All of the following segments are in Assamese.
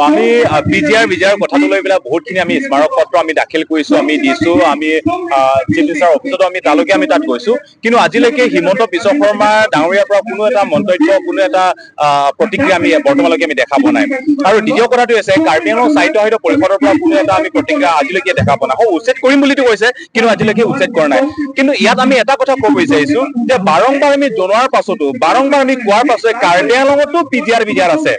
আমি PGR VGR কথাটো লৈ পেলাই বহুতখিনি আমি স্মাৰক পত্ৰ আমি দাখিল কৰিছো, আমি দিছো, আমি চিফ মিনিষ্টাৰ অফিচতো আমি তালৈকে আমি তাত গৈছো। কিন্তু আজিলৈকে হিমন্ত বিশ্ব শৰ্মা ডাঙৰীয়াৰ পৰা কোনো এটা মন্তব্য, কোনো এটা প্ৰতিক্ৰিয়া আমি বৰ্তমানলৈকে আমি দেখা পোৱা নাই। আৰু দ্বিতীয় কথাটো হৈছে কাৰ্বি আংলং সাহিত্য পৰিষদৰ পৰা কোনো এটা আমি প্ৰতিক্ৰিয়া আজিলৈকে দেখা পোৱা নাই। উচ্ছেদ কৰিম বুলিতো কৈছে, কিন্তু আজিলৈকে উচ্ছেদ কৰা নাই। কিন্তু ইয়াত আমি এটা কথা ক'ব বিচাৰিছো যে বাৰম্বাৰ আমি জনোৱাৰ পাছতো, বাৰম্বাৰ আমি কোৱাৰ পাছতে কাৰ্বি আংলঙতো PGR VGR আছে।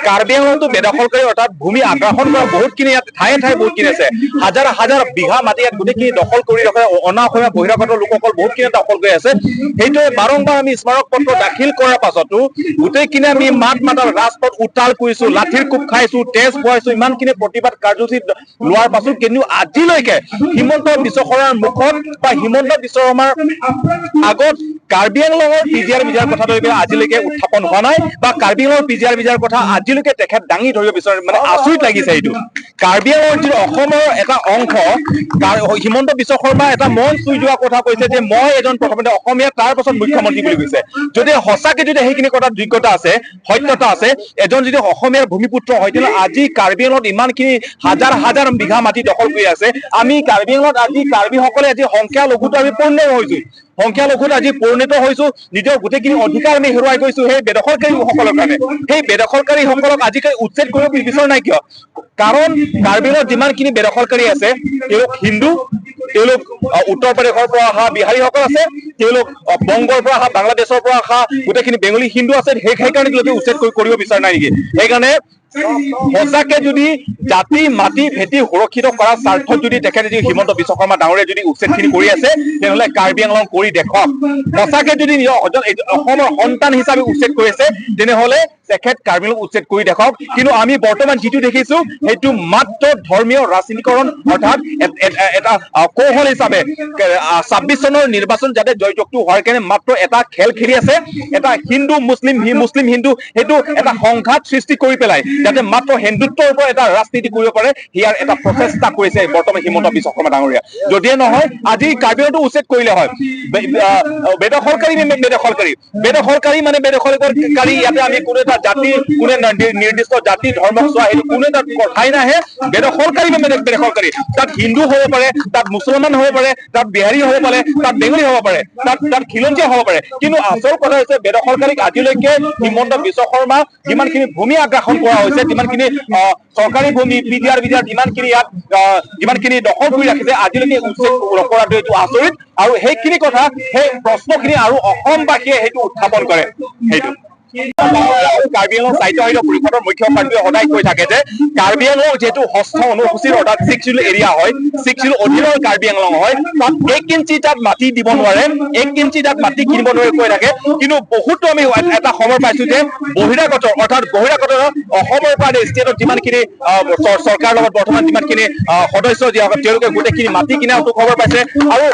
কাৰ্বি আংলঙতো বেদখলকাৰী অৰ্থাৎ ভূমি আগ্ৰাসন কৰা বহুতখিনি ইয়াত ঠায়ে ঠায়ে বহুতখিনি আছে। হাজাৰ হাজাৰ বিঘা মাটি ইয়াত গোটেইখিনি দখল কৰি ৰখা অনা অসমীয়া বহিৰাগত লোকসকল বহুতখিনি দখল কৰি আছে। সেইটোৱে বাৰম্বাৰ আমি স্মাৰক পত্ৰ দাখিল কৰাৰ পাছতো গোটেইখিনি আমি মাত মাতাৰ ৰাজপথ উত্তাল কৰিছো, লাঠিৰ কোব খাইছো, তেজ খুৱাইছো, ইমানখিনি প্ৰতিবাদ কাৰ্যসূচী লোৱাৰ পাছত কিন্তু আজিলৈকে হিমন্ত বিশ্ব শৰ্মাৰ মুখত বা হিমন্ত বিশ্ব শৰ্মাৰ আগত কাৰ্বি আংলঙৰ PGR VGR কথা লৈ আজিলৈকে উত্থাপন হোৱা নাই, বা কাৰ্বি আংলঙৰ PGR VGR কথা আজিলৈকে তেখেত দাঙি ধৰিব বিচাৰে। মানে আচৰিত লাগিছে এইটো। কাৰ্বি আংলঙৰ যিটো অসমৰ এটা অংশ, হিমন্ত বিশ্ব শৰ্মা এটা মন চুই যোৱা কথা কৈছে যে মই এজন প্ৰথমতে অসমীয়া, তাৰ পাছত মুখ্যমন্ত্ৰী বুলি কৈছে। যদি সঁচাকে যদি সেইখিনি কথাত যোগ্যতা আছে, সত্যতা আছে, এজন যদি অসমীয়াৰ ভূমিপুত্ৰ হয়, তেতিয়াহ'লে আজি কাৰ্বি আংলঙত ইমানখিনি হাজাৰ হাজাৰ বিঘা মাটি দখল কৰি আছে। আমি কাৰ্বি আংলঙত আজি কাৰ্বিসকলে আজি সংখ্যালঘুটো আমি পৰিণত হৈছো, সংখ্যালঘুত আজি পৰিণত হৈছো, নিজৰ গোটেইখিনি অধিকাৰ আমি হেৰুৱাই গৈছো সেই বেদখলকাৰীসকলৰ কাৰণে। সেই বেদখলকাৰীসকলক আজিকালি উচ্ছেদ কৰিব বিচৰা নাই কিয়? কাৰণ কাৰ্বি আংলঙত যিমানখিনি বেদখলকাৰী আছে তেওঁলোক হিন্দু, তেওঁলোক উত্তৰ প্ৰদেশৰ পৰা অহা বিহাৰীসকল আছে, তেওঁলোক বংগৰ পৰা অহা, বাংলাদেশৰ পৰা অহা গোটেইখিনি বেংগলী হিন্দু আছে। সেইকাৰণে তেওঁলোকে উচ্ছেদ কৰিব বিচৰা নাই নেকি? সেইকাৰণে সঁচাকে যদি জাতি মাটি ভেটি সুৰক্ষিত কৰাৰ স্বাৰ্থত যদি তেখেতে যদি হিমন্ত বিশ্ব শৰ্মা ডাঙৰীয়াই যদি উচ্ছেদখিনি কৰি আছে, তেনেহ'লে কাৰ্বি আংলং কৰি দেখুৱাওক। সঁচাকে যদি অসমৰ সন্তান হিচাপে উচ্ছেদ কৰিছে, তেনেহ'লে তেখেত কাৰ্বি আংলং উচ্ছেদ কৰি দেখুৱাওক। কিন্তু আমি বৰ্তমান যিটো দেখিছো সেইটো মাত্ৰ ধৰ্মীয় ৰাজনীতিকৰণ, অৰ্থাৎ এটা কৌশল হিচাপে 26 চনৰ নিৰ্বাচন যাতে জয়যুক্ত হোৱাৰ কাৰণে মাত্ৰ এটা খেল খেলি আছে, এটা হিন্দু মুছলিম মুছলিম হিন্দু সেইটো এটা সংঘাত সৃষ্টি কৰি পেলাই যাতে মাত্ৰ হিন্দুত্বৰ ওপৰত এটা ৰাজনীতি কৰিব পাৰে, সেয়াৰ এটা প্ৰচেষ্টা কৰিছে বৰ্তমান হিমন্ত বিশ্ব শৰ্মা ডাঙৰীয়া। যদিহে নহয় আজি কাৰ্বি আংলংটো উচ্ছেদ কৰিলে হয়, বেদখলকাৰী মানে বেদখলকাৰী, ইয়াতে আমি কোনো এটা জাতি, কোনো নিৰ্দিষ্ট জাতি ধৰ্মক চোৱা সেইটো কোনো এটা কথাই নাহে। বেদখলকাৰী মানে বেদখলকাৰী, তাত হিন্দু হ'ব পাৰে, তাত মুছলমান হ'ব পাৰে, তাত বিহাৰী হ'ব পাৰে, তাত বেংগলী হ'ব পাৰে, তাত খিলঞ্জীয়া হ'ব পাৰে। কিন্তু আচল কথা হৈছে বেদখলকাৰীক আজিলৈকে হিমন্ত বিশ্ব শৰ্মা যিমানখিনি ভূমি আগ্ৰাসন কৰা হৈছে, যিমানখিনি চৰকাৰী ভূমি PGR VGR যিমানখিনি দখল কৰি ৰাখিছে, আজিলৈকে উচ্ছেদ কৰাটো এইটো আচৰিত। আৰু সেইখিনি কথা, সেই প্ৰশ্নখিনি আৰু অসমবাসীয়ে সেইটো উত্থাপন কৰে। সেইটো কাৰ্বি আংলং সাহিত্য পৰিষদৰ মুখ্য কাৰ্বীয়ে সদায় কৈ থাকে যে কাৰ্বি আংলং যিহেতু ষষ্ঠ অনুসূচীৰ অৰ্থাৎ 6 শিডিউল এৰিয়া হয়, 6 শিডিউল অধীনৰ কাৰ্বি আংলং হয়, তাত 1 ইঞ্চি তাত মাটি দিব নোৱাৰে, 1 ইঞ্চি তাত মাটি কিনিব নোৱাৰে কৈ থাকে। কিন্তু বহুতো আমি এটা খবৰ পাইছো যে বহিৰাগত অসমৰ পৰা ষ্টেটত যিমানখিনি চৰকাৰৰ লগত বৰ্তমান যিমানখিনি সদস্য তেওঁলোকে গোটেইখিনি মাটি কিনাটো খবৰ পাইছে। আৰু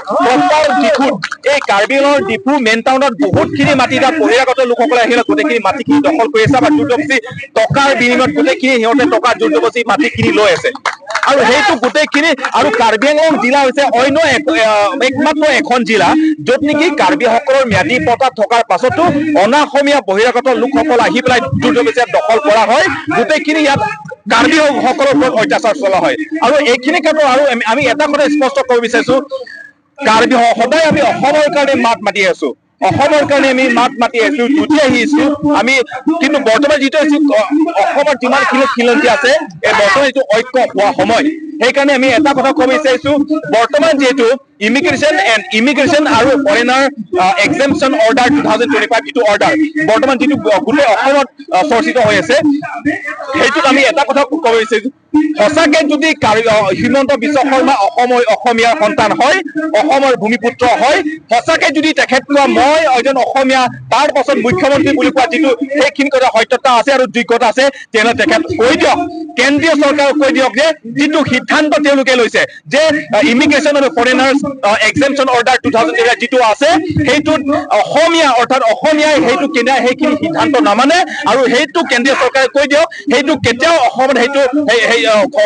এই কাৰ্বি আংলঙৰ ডিফু মেইন টাউনত বহুতখিনি মাটি তাত বহিৰাগত লোকসকলে আহিলে গোটেইখিনি মাটিখিনি দখল কৰি আছে, বা জোৰজবস্তি টকাৰ বিনিময়ত গোটেইখিনি সিহঁতে টকা জোৰজবস্তি মাটি কিনি লৈ আছে। আৰু সেইটো গোটেইখিনি, আৰু কাৰ্বি আংলং জিলা হৈছে অন্য একমাত্ৰ এখন জিলা য'ত নেকি কাৰ্বিসকলৰ ম্যাদী পট্টা থকাৰ পাছতো অনা অসমীয়া বহিৰাগত লোকসকল আহি পেলাই জোৰজবস্তি দখল কৰা হয়, গোটেইখিনি ইয়াত কাৰ্বি সকলৰ ওপৰত অত্যাচাৰ চলোৱা হয়। আৰু এইখিনি ক্ষেত্ৰত আৰু আমি এটা কথা স্পষ্ট কৰিব বিচাৰিছো, কাৰ্বি সদায় আমি অসমৰ কাৰণে মাত মাতি আছো, অসমৰ কাৰণে আমি মাত মাতি আছো, যুঁজি আহিছো আমি। কিন্তু বৰ্তমান যিটো অসমত যিমানখিনি খিলঞ্জীয়া আছে, এই বৰ্তমান যিটো ঐক্য হোৱা সময়, সেইকাৰণে আমি এটা কথা ক'ব বিচাৰিছো, বৰ্তমান যিহেতু ইমিগ্ৰেশ্যন আৰু ফৰেনাৰ এক্সেম্পশ্যন অৰ্ডাৰ 2025 যিটো অৰ্ডাৰ বৰ্তমান যিটো গোটেই অসমত চৰ্চিত হৈ আছে, সেইটোত আমি এটা কথা ক'ব বিচাৰিছো, সঁচাকে যদি হিমন্ত বিশ্ব শৰ্মা অসমীয়াৰ সন্তান হয়, অসমৰ ভূমিপুত্ৰ হয়, সঁচাকে যদি তেখেত কোৱা মই এজন অসমীয়া তাৰ পাছত মুখ্যমন্ত্ৰী বুলি কোৱা যিটো সেইখিনি কথা সত্যতা আছে আৰু যোগ্যতা আছে, তেনেহ'লে তেখেত কৈ দিয়ক, কেন্দ্ৰীয় চৰকাৰক কৈ দিয়ক যে যিটো সিদ্ধান্ত তেওঁলোকে লৈছে যে ইমিগ্ৰেশ্যন আৰু ফৰেনাৰ্ছ এক্সেম্পশ্যন অৰ্ডাৰ 2025 যিটো আছে, সেইটোত অসমীয়া অৰ্থাৎ অসমীয়াই সেইখিনি সিদ্ধান্ত নামানে। আৰু সেইটো কেন্দ্ৰীয় চৰকাৰে কৈ দিয়ক, সেইটো কেতিয়াও অসমত সেইটো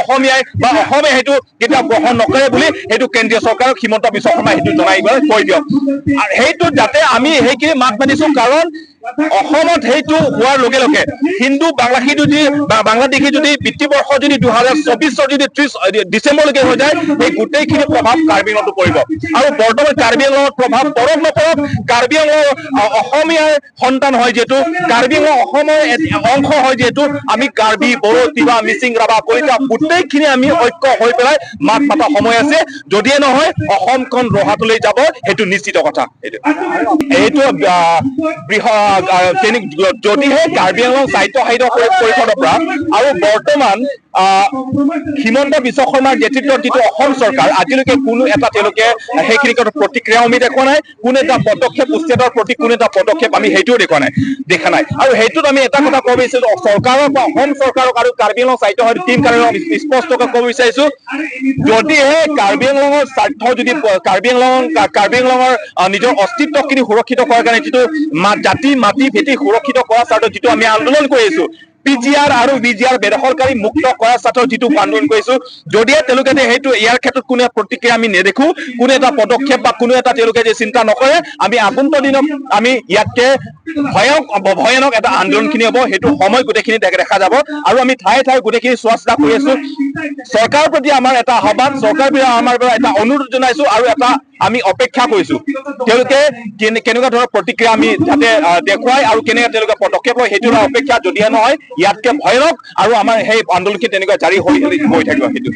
অসমীয়াই বা অসমে সেইটো কেতিয়াও গ্ৰহণ নকৰে বুলি সেইটো কেন্দ্ৰীয় চৰকাৰক হিমন্ত বিশ্ব শৰ্মাই সেইটো জনাই কৈ দিয়ক। আৰু সেইটো যাতে আমি সেইখিনি মাত মাতিছো, কাৰণ অসমত সেইটো হোৱাৰ লগে লগে হিন্দু বাংলাদেশী যদি বৃত্তিবৰ্ষ যদি 2024 যদি 30 ডিচেম্বৰলৈকে হৈ যায় এই গোটেইখিনি প্ৰভাৱ কাৰ্বি আংলঙতো পৰিব আৰু বৰ্তমান কাৰ্বি আংলঙৰ প্ৰভাৱ পৰক নপৰক কাৰ্বি আংলং অসমীয়াৰ সন্তান হয় যিহেতু কাৰ্বি আংলং অসমৰ অংশ হয় যিহেতু আমি কাৰ্বি বড়ো তিৱা মিচিং ৰাভা কলিতা গোটেইখিনি আমি ঐক্য হৈ পেলাই মাত মাতা সময় আছে যদিহে নহয় অসমখন ৰহাতলৈ যাব সেইটো নিশ্চিত কথা এইটো যদিহে কাৰ্বি আংলং সাহিত্য পৰিষদৰ পৰা আৰু বৰ্তমান হিমন্ত বিশ্ব শৰ্মাৰ নেতৃত্বত যিটো অসম চৰকাৰ আজিলৈকে কোনো এটা তেওঁলোকে সেইখিনি প্ৰতিক্ৰিয়াও আমি দেখা নাই কোনো এটা পদক্ষেপ উচ্ছেদৰ প্ৰতি কোনো এটা পদক্ষেপ আমি সেইটোও দেখা নাই আৰু সেইটোত আমি এটা কথা ক'ব বিচাৰিছো চৰকাৰক বা অসম চৰকাৰক আৰু কাৰ্বি আংলং সাহিত্য টিম কাৰ্বি স্পষ্টকৈ ক'ব বিচাৰিছো যদিহে কাৰ্বি আংলঙৰ স্বাৰ্থ যদি কাৰ্বি আংলঙৰ নিজৰ অস্তিত্বখিনি সুৰক্ষিত কৰাৰ কাৰণে যিটো জাতি মাটি ভেটি সুৰক্ষিত কৰাৰ স্বাৰ্থত যিটো আমি আন্দোলন কৰি আছো PGR আৰু VGR বেদখলকাৰী মুক্ত কৰাৰ স্বাৰ্থত যিটো আন্দোলন কৰিছো যদিহে তেওঁলোকে সেইটো ইয়াৰ ক্ষেত্ৰত কোনো প্ৰতিক্ৰিয়া আমি নেদেখো কোনো এটা পদক্ষেপ বা কোনো এটা তেওঁলোকে যে চিন্তা নকৰে আমি আগন্তুক দিনত আমি ইয়াতকে ভয়ানক এটা আন্দোলনখিনি হ'ব সেইটো সময় গোটেইখিনি দেখা যাব আৰু আমি ঠায়ে ঠায়ে গোটেইখিনি চোৱা চিতা কৰি আছো চৰকাৰৰ প্ৰতি আমাৰ এটা আহ্বান চৰকাৰৰ প্ৰতি আমাৰ এটা অনুৰোধ জনাইছো আৰু এটা আমি অপেক্ষা কৰিছো তেওঁলোকে কেনেকুৱা ধৰণৰ প্ৰতিক্ৰিয়া আমি যাতে দেখুৱাই আৰু কেনেকৈ তেওঁলোকে পদক্ষেপ লয় সেইটো অপেক্ষা যদিহে নহয় ইয়াতকে ভয়ানক আৰু আমাৰ সেই আন্দোলনখিনি তেনেকুৱা জাৰি হৈ থাকিব সেইটো